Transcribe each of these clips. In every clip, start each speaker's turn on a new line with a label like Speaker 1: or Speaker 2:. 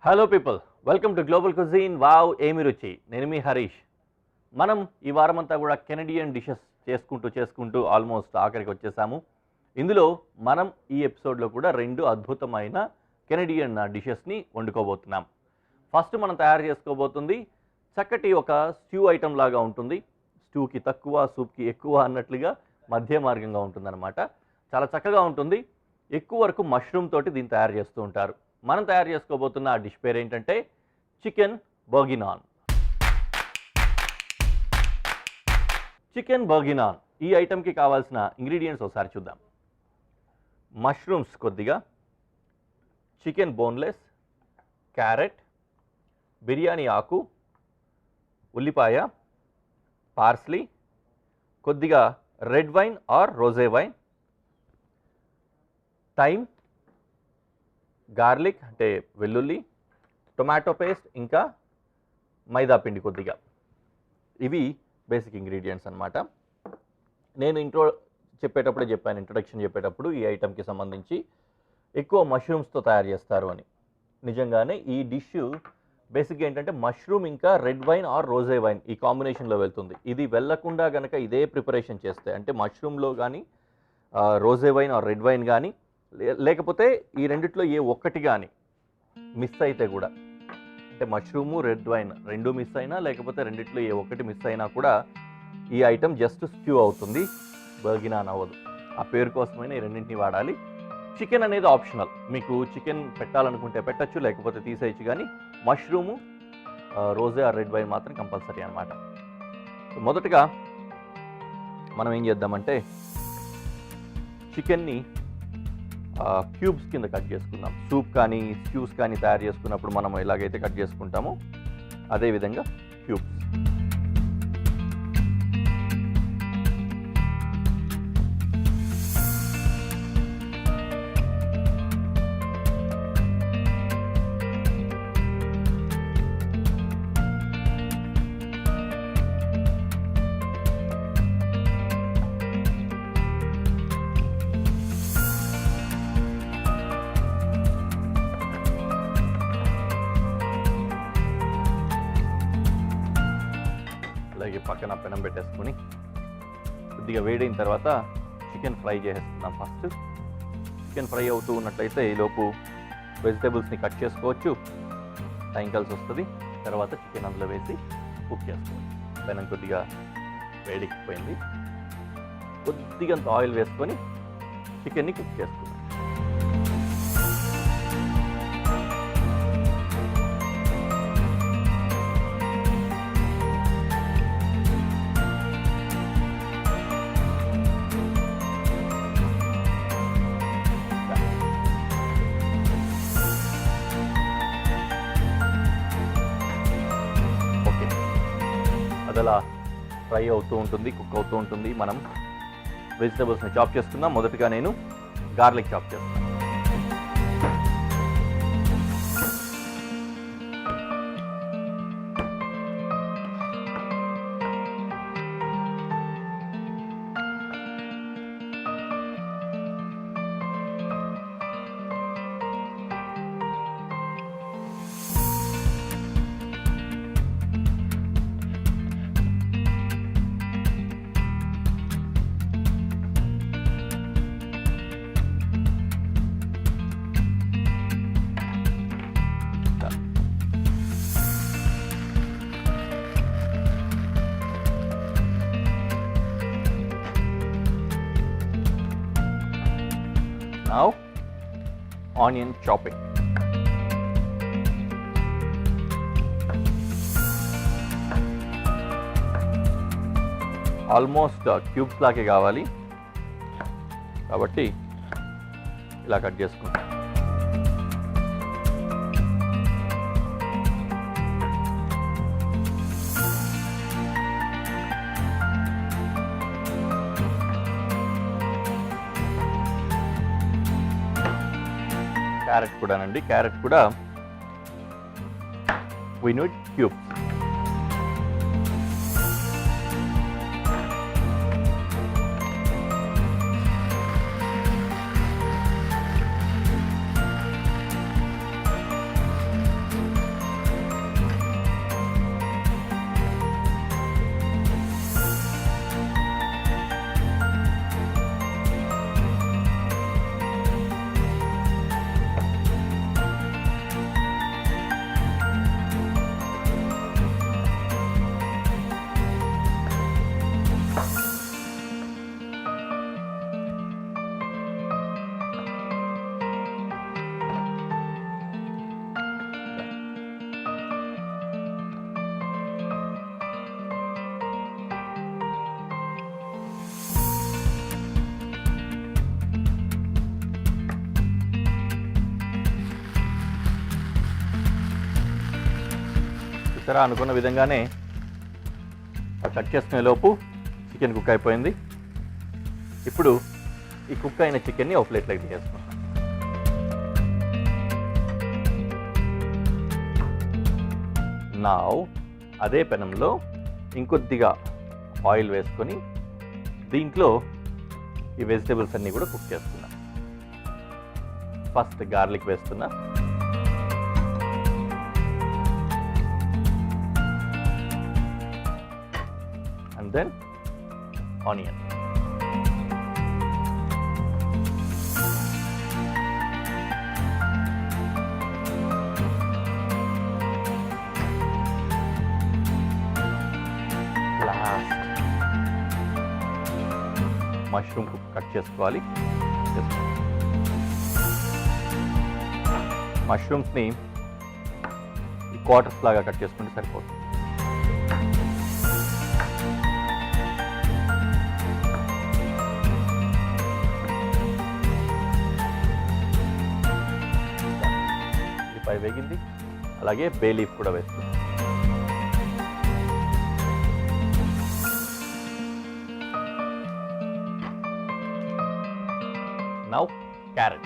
Speaker 1: Hello people, welcome to global cuisine. Wow ఏమి రుచి. నేను మీ హరీష్. మనం ఈ వారమంతా కూడా కెనడియన్ డిషెస్ చేసుకుంటూ ఆల్మోస్ట్ ఆఖరికి వచ్చేసాము. ఇందులో మనం ఈ ఎపిసోడ్లో కూడా రెండు అద్భుతమైన కెనడియన్ డిషెస్ని వండుకోబోతున్నాం. ఫస్ట్ మనం తయారు చేసుకోబోతుంది చక్కటి ఒక స్ట్యూ ఐటమ్ లాగా ఉంటుంది. స్ట్యూకి తక్కువ, సూప్కి ఎక్కువ అన్నట్లుగా మధ్య మార్గంగా ఉంటుందన్నమాట. చాలా చక్కగా ఉంటుంది. ఎక్కువ వరకు మష్రూమ్ తోటి దీన్ని తయారు చేస్తూ ఉంటారు. మనం తయారు చేసుకోబోతున్న ఆ డిష్ పేరు ఏంటంటే చికెన్ బర్గినాన్. చికెన్ బర్గినాన్ ఈ ఐటమ్కి కావాల్సిన ఇంగ్రీడియంట్స్ ఒకసారి చూద్దాం. మష్రూమ్స్ కొద్దిగా, చికెన్ బోన్లెస్, క్యారెట్, బిర్యానీ ఆకు, ఉల్లిపాయ, పార్స్లీ, కొద్దిగా రెడ్ వైన్ ఆర్ రోజే వైన్, థైమ్, గార్లిక్ అంటే వెల్లుల్లి, టొమాటో పేస్ట్, ఇంకా మైదా పిండి కొద్దిగా. ఇవి బేసిక్ ఇంగ్రీడియంట్స్ అన్నమాట. నేను ఇంట్రొడక్షన్ చెప్పేటప్పుడు ఈ ఐటమ్కి సంబంధించి ఎక్కువ మష్రూమ్స్తో తయారు చేస్తారు అని. నిజంగానే ఈ డిష్ బేసిక్గా ఏంటంటే మష్రూమ్ ఇంకా రెడ్ వైన్ ఆర్ రోజే వైన్ ఈ కాంబినేషన్లో వెళ్తుంది. ఇది వెళ్ళకుండా కనుక ఇదే ప్రిపరేషన్ చేస్తే, అంటే మష్రూమ్లో కానీ రోజే వైన్ ఆర్ రెడ్ వైన్ కానీ, లేకపోతే ఈ రెండిట్లో ఏ ఒక్కటి కానీ మిస్ అయితే కూడా, అంటే మష్రూము రెడ్ వైన్ రెండు మిస్ అయినా, లేకపోతే రెండిట్లో ఏ ఒక్కటి మిస్ అయినా కూడా ఈ ఐటమ్ జస్ట్ స్ట్యూ అవుతుంది, బర్గినాన్ అవ్వదు. ఆ పేరు కోసమైనా ఈ రెండింటిని వాడాలి. చికెన్ అనేది ఆప్షనల్. మీకు చికెన్ పెట్టాలనుకుంటే పెట్టచ్చు, లేకపోతే తీసేయచ్చు. కానీ మష్రూము, రోజే ఆర్ రెడ్ వైన్ మాత్రం కంపల్సరీ అనమాట. మొదటగా మనం ఏం చేద్దామంటే చికెన్ని క్యూబ్స్ కింద కట్ చేసుకుందాం. సూప్ కానీ స్ట్యూస్ కానీ తయారు చేసుకున్నప్పుడు మనం ఎలాగైతే కట్ చేసుకుంటామో అదేవిధంగా క్యూబ్స్. పక్కన పెనం పెట్టేసుకొని కొద్దిగా వేడైన తర్వాత చికెన్ ఫ్రై చేసేసుకుందాం. ఫస్ట్ చికెన్ ఫ్రై అవుతూ ఉన్నట్లయితే ఈలోపు వెజిటేబుల్స్ని కట్ చేసుకోవచ్చు, టైం కలిసి వస్తుంది. తర్వాత చికెన్ అందులో వేసి కుక్ చేసుకోవచ్చు. పెనం కొద్దిగా వేడెక్కిపోయింది. కొద్దిగా ఆయిల్ వేసుకొని చికెన్ని కుక్ చేసుకుందాం. అలా ఫ్రై అవుతూ ఉంటుంది, కుక్ అవుతూ ఉంటుంది. మనం వెజిటేబుల్స్ని చాప్ చేసుకుందాం. మొదటగా నేను గార్లిక్ చాప్ చేస్తాను. Now, onion chopping. Almost cubes లాగే కావాలి కాబట్టి ఇలా కట్ చేసుకుంటాం. క్యారెట్ కూడానండి, క్యారెట్ కూడా we need cubes. చూసారా, అనుకున్న విధంగానే కట్ చేసుకునే లోపు చికెన్ కుక్ అయిపోయింది. ఇప్పుడు ఈ కుక్ అయిన చికెన్ని ఒక ప్లేట్లోకి తీసేసుకుంటాం. నౌ అదే పెనంలో ఇంకొద్దిగా ఆయిల్ వేసుకొని దీంట్లో ఈ వెజిటేబుల్స్ అన్నీ కూడా కుక్ చేసుకున్నాం. ఫస్ట్ గార్లిక్ వేస్తున్నా, and then onion, mushroom cut చేసుకోవాలి. మష్రూమ్స్ని ఈ క్వార్టర్స్ లాగా కట్ చేసుకుంటే సరిపోతుంది. ఉల్లిపాయ వేగింది, అలాగే బే లీఫ్ కూడా వేస్తుంది. Now carrot.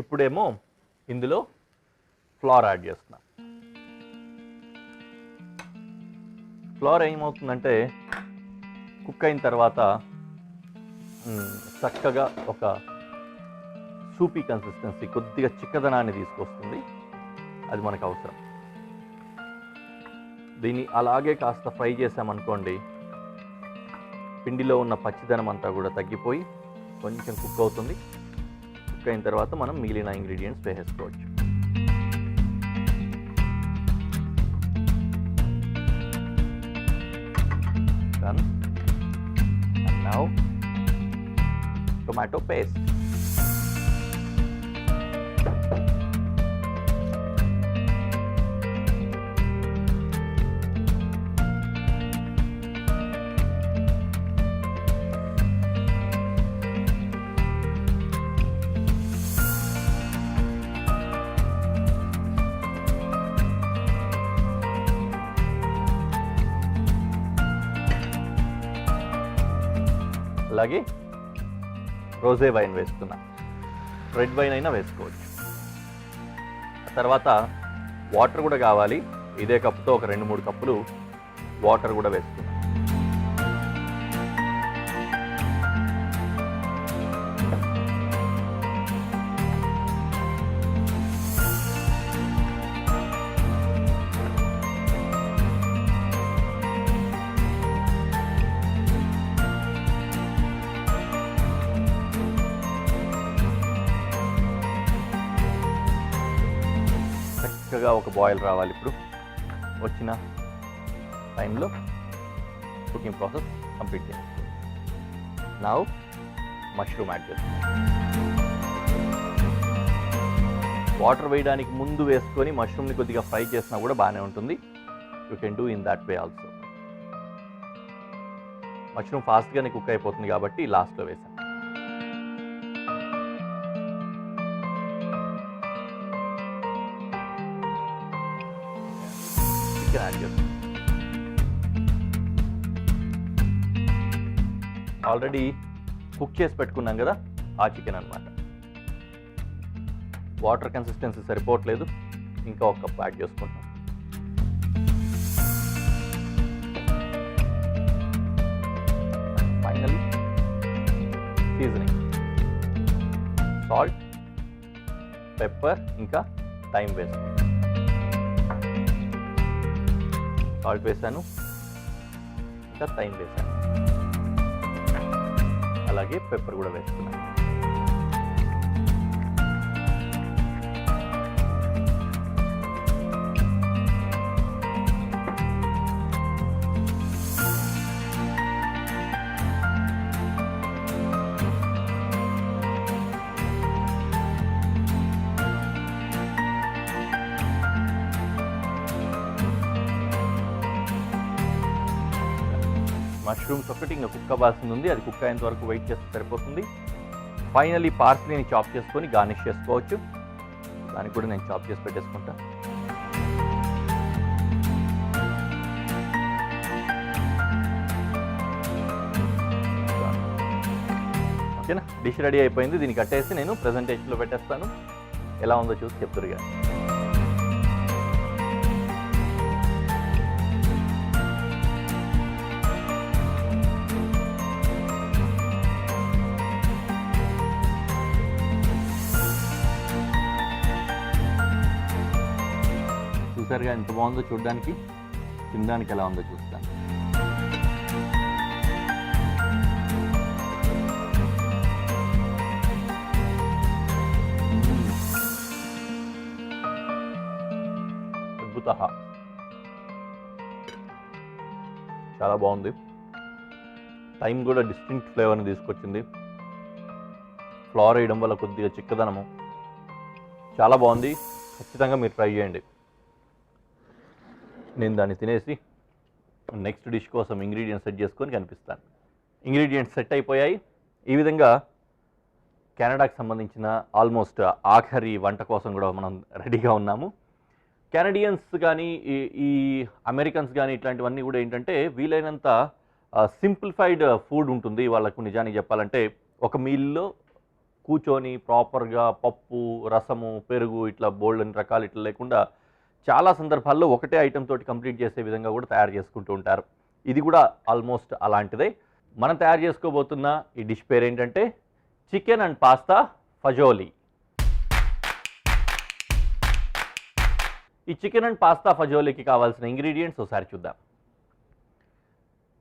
Speaker 1: ఇప్పుడేమో ఇందులో ఫ్లోర్ యాడ్ చేస్తున్నాం. ఫ్లోర్ ఏమవుతుందంటే కుక్ అయిన తర్వాత చక్కగా ఒక సూపీ కన్సిస్టెన్సీ, కొద్దిగా చిక్కదనాన్ని తీసుకొస్తుంది. అది మనకు అవసరం. దీన్ని అలాగే కాస్త ఫ్రై చేసామనుకోండి, పిండిలో ఉన్న పచ్చిదనం అంతా కూడా తగ్గిపోయి కొంచెం కుక్ అవుతుంది. కుక్ అయిన తర్వాత మనం మిగిలిన ఇంగ్రీడియంట్స్ వేసేసుకోవచ్చు. Done. And now tomato paste. అలాగే రోజే వైన్ వేస్తున్నా, రెడ్ వైన్ అయినా వేసుకోవచ్చు. తర్వాత వాటర్ కూడా కావాలి. ఇదే కప్పుతో ఒక 2-3 కప్పులు వాటర్ కూడా వేస్తున్నా. చక్కగా ఒక బాయిల్ రావాలి. ఇప్పుడు వచ్చిన టైంలో కుకింగ్ ప్రాసెస్ కంప్లీట్ చేయాలి. నౌ మష్రూమ్ యాడ్ చేస్తాం. వాటర్ వేయడానికి ముందు వేసుకొని మష్రూమ్ని కొద్దిగా ఫ్రై చేసినా కూడా బాగానే ఉంటుంది. You can do in that way also. Mushroom ఫాస్ట్గానే కుక్ అయిపోతుంది కాబట్టి లాస్ట్లో వేసాను. చికెన్ యాడ్ చేస్తాం. ఆల్రెడీ కుక్ చేసి పెట్టుకున్నాం కదా, ఆ చికెన్ అన్నమాట. వాటర్ కన్సిస్టెన్సీ సరిపోవట్లేదు, ఇంకా ఒక కప్ యాడ్ చేసుకుంటాం. ఫైనల్లీ సీజనింగ్, సాల్ట్, పెప్పర్, ఇంకా థైమ్ వేస్తాం. సాల్ట్ వేసాను, ఇంకా థైమ్ వేసాను, అలాగే పెప్పర్ కూడా వేస్తున్నాను. మష్రూమ్స్ ఒకటి ఇంకా కుక్ అవ్వాల్సింది ఉంది, అది కుక్ అయ్యేంత వరకు వెయిట్ చేస్తే సరిపోతుంది. ఫైనలీ పార్స్లీని చాప్ చేసుకొని గార్నిష్ చేసుకోవచ్చు. దానికి కూడా నేను చాప్ చేసి పెట్టేసుకుంటా. ఓకేనా, డిష్ రెడీ అయిపోయింది. దీన్ని కట్టేసి నేను ప్రెజెంటేషన్లో పెట్టేస్తాను. ఎలా ఉందో చూసి చెప్తురు కానీ. చూసారుగా ఎంత బాగుందో చూడడానికి, తినడానికి ఎలా ఉందో చూస్తాను. అద్భుత, చాలా బాగుంది. టైం కూడా డిస్టింక్ట్ ఫ్లేవర్ని తీసుకొచ్చింది. ఫ్లవర్ వేయడం వల్ల కొద్దిగా చిక్కదనము, చాలా బాగుంది. ఖచ్చితంగా మీరు ట్రై చేయండి. నేను దాన్ని తినేసి నెక్స్ట్ డిష్ కోసం ఇంగ్రీడియంట్స్ సెట్ చేసుకొని కనిపిస్తాను. ఇంగ్రీడియంట్స్ సెట్ అయిపోయాయి. ఈ విధంగా కెనడాకి సంబంధించిన ఆల్మోస్ట్ ఆఖరి వంట కోసం కూడా మనం రెడీగా ఉన్నాము. కెనడియన్స్ కానీ ఈ అమెరికన్స్ కానీ ఇట్లాంటివన్నీ కూడా ఏంటంటే వీలైనంత సింప్లిఫైడ్ ఫుడ్ ఉంటుంది వాళ్ళకు. నిజానికి చెప్పాలంటే ఒక మీల్లో కూర్చొని ప్రాపర్గా పప్పు, రసము, పెరుగు ఇట్లా బోల్డెన్ రకాలు ఇట్లా లేకుండా చాలా సందర్భాల్లో ఒకటే ఐటెం తోటి కంప్లీట్ చేసే విధంగా కూడా తయారు చేసుకుంటూ ఉంటారు. ఇది కూడా ఆల్మోస్ట్ అలాంటిదే. మనం తయారు చేసుకోబోతున్న ఈ డిష్ పేరు ఏంటంటే చికెన్ అండ్ పాస్తా ఫజోలీ. ఈ చికెన్ అండ్ పాస్తా ఫజోలీకి కావాల్సిన ఇంగ్రీడియంట్స్ ఒకసారి చూద్దాం.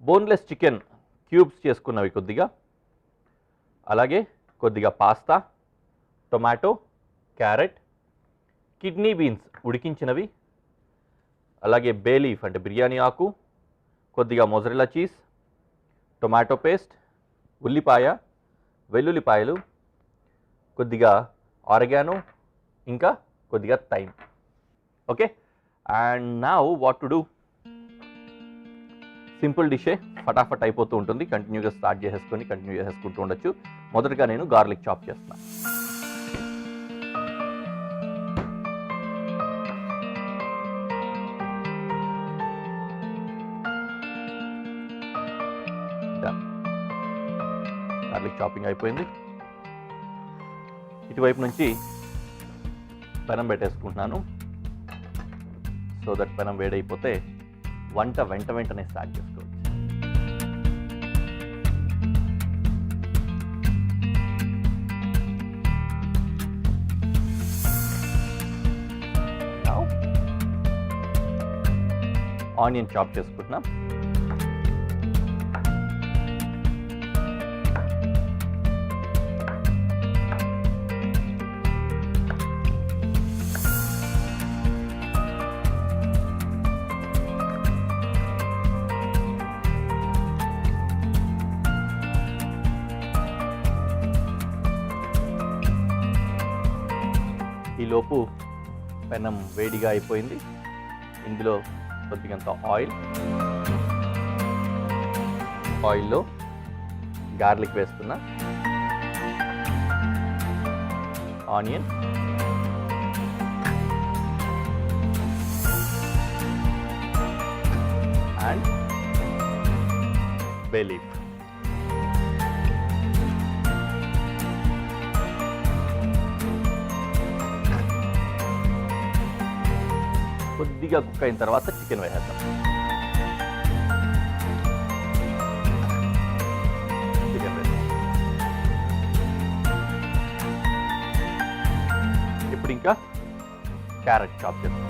Speaker 1: బోన్లెస్ చికెన్ క్యూబ్స్ చేసుకున్నవి కొద్దిగా, అలాగే కొద్దిగా pasta, tomato, carrot, kidney beans ఉడికించినవి, అలాగే బే లీఫ్ అంటే బిర్యానీ ఆకు, కొద్దిగా మొజరెల్లా చీజ్, టొమాటో పేస్ట్, ఉల్లిపాయ, వెల్లుల్లిపాయలు, కొద్దిగా ఆరిగానో, ఇంకా కొద్దిగా thyme. Okay, and now what to do. Simple డిషే, ఫటాఫట్ అయిపోతూ ఉంటుంది. కంటిన్యూగా స్టార్ట్ చేసేసుకొని కంటిన్యూ చేసేసుకుంటూ ఉండొచ్చు. మొదటగా నేను గార్లిక్ చాప్ చేస్తున్నాను. గార్లిక్ చాపింగ్ అయిపోయింది. ఇటువైపు నుంచి పెనం పెట్టేసుకుంటున్నాను. సో దట్ పెనం వేడైపోతే వంట వెంటనే స్టార్ట్ చేసుకోవచ్చు. ఆనియన్ చాప్ చేసుకుంటున్నాం. ఈలోపు పెనం వేడిగా అయిపోయింది. ఇందులో కొద్దిగంత ఆయిల్లో గార్లిక్ వేస్తున్నా, ఆనియన్, అండ్ బే లీఫ్. కొద్దిగా కుక్ అయిన తర్వాత చికెన్ వేసేద్దాం. చికెన్ వేసి ఇప్పుడు ఇంకా క్యారెట్ చాప్ చేస్తాం.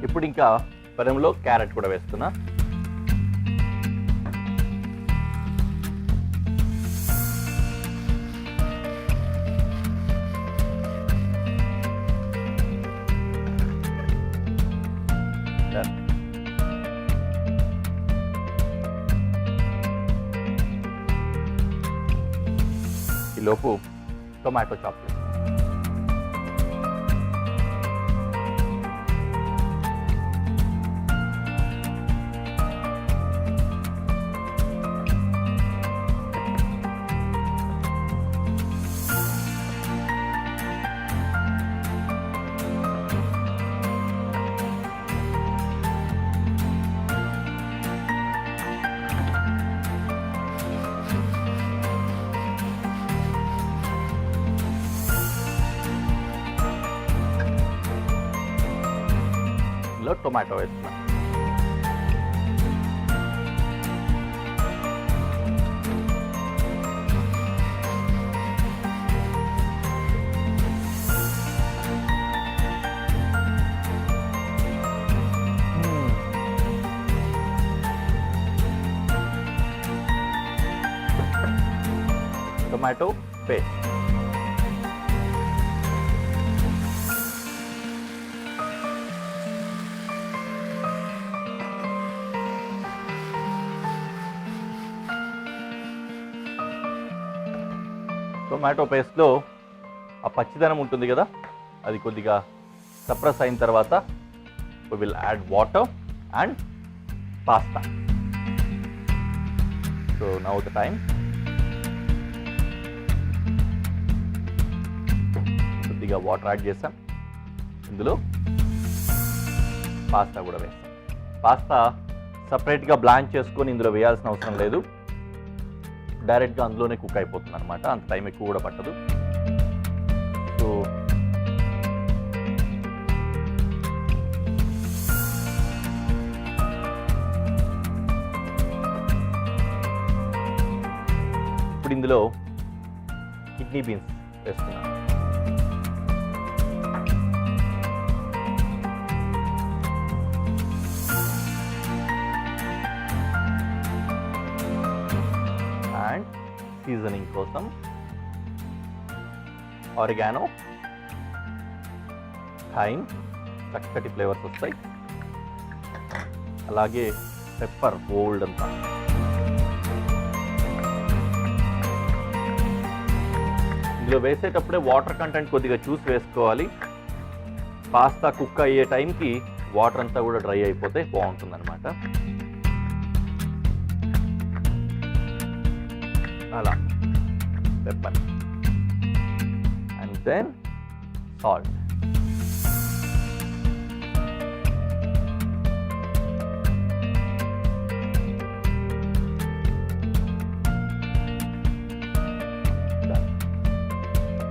Speaker 1: ఇప్పుడు ఇంకా పెనంలో క్యారెట్ కూడా వేస్తున్నా. ఈలోపు టొమాటో చాప్ చేస్తాం. ఇందులో టొమాటో వేస్తున్నాం. Tomato paste. టొమాటో పేస్ట్లో ఆ పచ్చిదనం ఉంటుంది కదా, అది కొద్దిగా సప్రెస్ అయిన తర్వాత we will add water and pasta. So now the time. కొద్దిగా వాటర్ యాడ్ చేస్తాం. ఇందులో పాస్తా కూడా వేస్తాం. పాస్తా సపరేట్గా బ్లాంచ్ చేసుకొని ఇందులో వేయాల్సిన అవసరం లేదు, డైరెక్ట్గా అందులోనే కుక్ అయిపోతుంది అనమాట. అంత టైం ఎక్కువ కూడా పట్టదు. సో ఇప్పుడు ఇందులో కిడ్నీ బీన్స్ వేస్తున్నాను. అండ్ సీజనింగ్ కోసం ఆరిగానో, థైమ్, చక్కటి ఫ్లేవర్స్ వస్తాయి. అలాగే పెప్పర్ బోల్డ్ అంతా. ఇందులో వేసేటప్పుడే వాటర్ కంటెంట్ కొద్దిగా చూసి వేసుకోవాలి. పాస్తా కుక్ అయ్యే టైంకి వాటర్ అంతా కూడా డ్రై అయిపోతే బాగుంటుంది అనమాట. అలా పెప్పర్ అండ్ దెన్ సాల్ట్.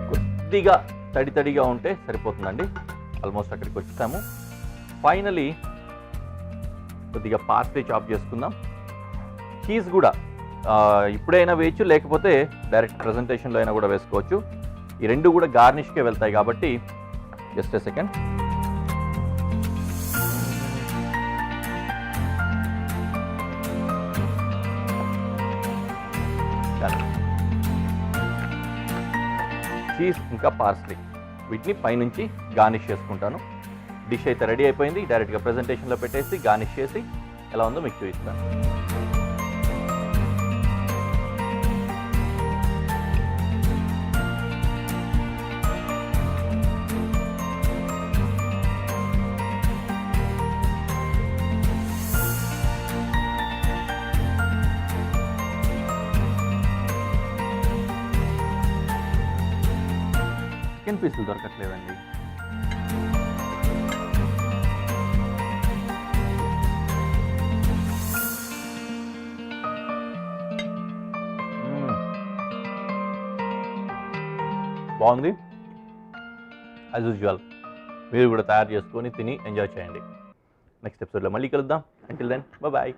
Speaker 1: కొద్దిగా తడిగా ఉంటే సరిపోతుందండి. ఆల్మోస్ట్ అక్కడికి వచ్చేసాము. ఫైనలీ కొద్దిగా పార్స్లీ చాప్ చేసుకుందాం. చీజ్ కూడా ఇప్పుడైనా వేయచ్చు, లేకపోతే డైరెక్ట్ ప్రజెంటేషన్లో అయినా కూడా వేసుకోవచ్చు. ఈ రెండు కూడా గార్నిష్కే వెళ్తాయి కాబట్టి జస్ట్ ఎ సెకండ్. చీజ్ ఇంకా పార్స్లీ వీటిని పైనుంచి గార్నిష్ చేసుకుంటాను. డిష్ అయితే రెడీ అయిపోయింది. డైరెక్ట్గా ప్రజెంటేషన్లో పెట్టేసి గార్నిష్ చేసి ఎలా ఉందో మీకు చూపిస్తాను. చికెన్ పీసులు దొరకట్లేదండి. బాగుంది. యాజ్ యూజువల్ మీరు కూడా తయారు చేసుకొని తిని ఎంజాయ్ చేయండి. నెక్స్ట్ ఎపిసోడ్లో మళ్ళీ కలుద్దాం. Until then bye.